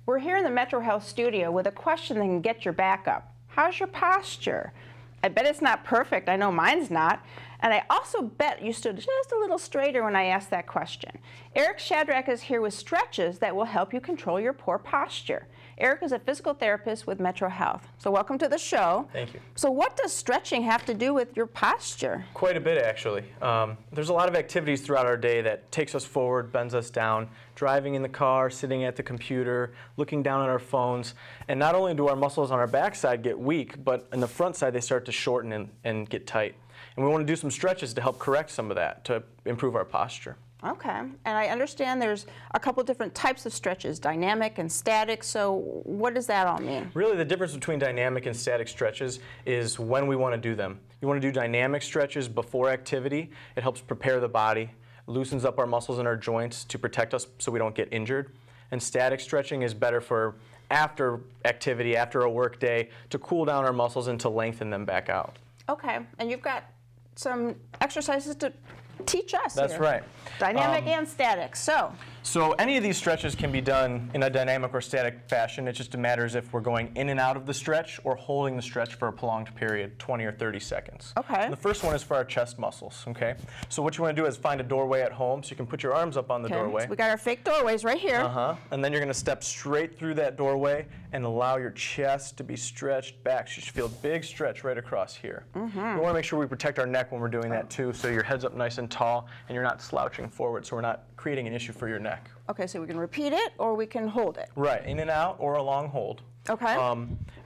We're here in the MetroHealth studio with a question that can get your back up. How's your posture? I bet it's not perfect. I know mine's not. And I also bet you stood just a little straighter when I asked that question. Eric Shadrack is here with stretches that will help you control your poor posture. Eric is a physical therapist with MetroHealth. So welcome to the show. Thank you. So what does stretching have to do with your posture? Quite a bit, actually. There's a lot of activities throughout our day that takes us forward, bends us down. Driving in the car, sitting at the computer, looking down at our phones. And not only do our muscles on our backside get weak, but on the front side they start to shorten and get tight. And we want to do some stretches to help correct some of that, to improve our posture. Okay, and I understand there's a couple different types of stretches, dynamic and static, so what does that all mean? Really, the difference between dynamic and static stretches is when we want to do them. You want to do dynamic stretches before activity. It helps prepare the body, loosens up our muscles and our joints to protect us so we don't get injured. And static stretching is better for after activity, after a work day, to cool down our muscles and to lengthen them back out. Okay, and you've got some exercises to teach us. That's here. right. Dynamic and static. So any of these stretches can be done in a dynamic or static fashion. It just matters if we're going in and out of the stretch or holding the stretch for a prolonged period, 20 or 30 seconds. Okay. And the first one is for our chest muscles, okay? So what you want to do is find a doorway at home so you can put your arms up on the doorway. So we got our fake doorways right here. And then you're going to step straight through that doorway and allow your chest to be stretched back. So you should feel a big stretch right across here. We want to make sure we protect our neck when we're doing that too, so your head's up nice and tall and you're not slouching forward, so we're not creating an issue for your neck. Okay, so we can repeat it or we can hold it. Right, in and out or a long hold. Okay.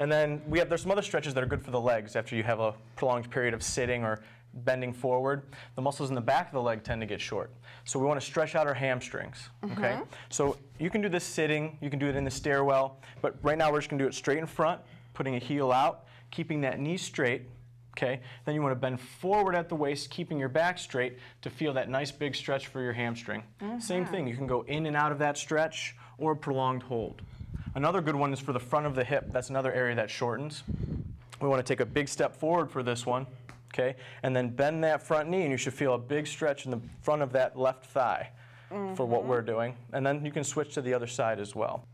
And then there's some other stretches that are good for the legs after you have a prolonged period of sitting or bending forward. The muscles in the back of the leg tend to get short. So we want to stretch out our hamstrings, okay? So you can do this sitting, you can do it in the stairwell, but right now we're just going to do it straight in front, putting a heel out, keeping that knee straight, okay? Then you want to bend forward at the waist, keeping your back straight to feel that nice big stretch for your hamstring. Same thing, you can go in and out of that stretch or a prolonged hold. Another good one is for the front of the hip. That's another area that shortens. We want to take a big step forward for this one, okay? And then bend that front knee and you should feel a big stretch in the front of that left thigh for what we're doing. And then you can switch to the other side as well.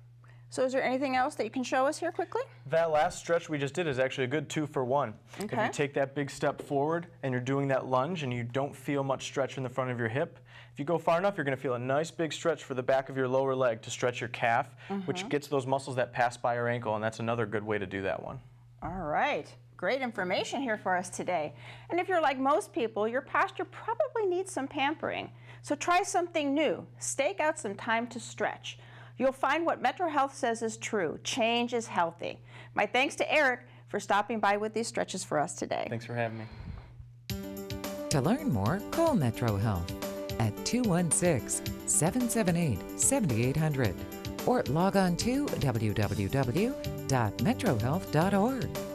So is there anything else that you can show us here quickly? That last stretch we just did is actually a good 2-for-1. Okay. If you take that big step forward and you're doing that lunge and you don't feel much stretch in the front of your hip, if you go far enough, you're going to feel a nice big stretch for the back of your lower leg to stretch your calf, which gets those muscles that pass by your ankle, and that's another good way to do that one. All right. Great information here for us today. And if you're like most people, your posture probably needs some pampering. So try something new. Stake out some time to stretch. You'll find what MetroHealth says is true. Change is healthy. My thanks to Eric for stopping by with these stretches for us today. Thanks for having me. To learn more, call MetroHealth at 216-778-7800 or log on to www.metrohealth.org.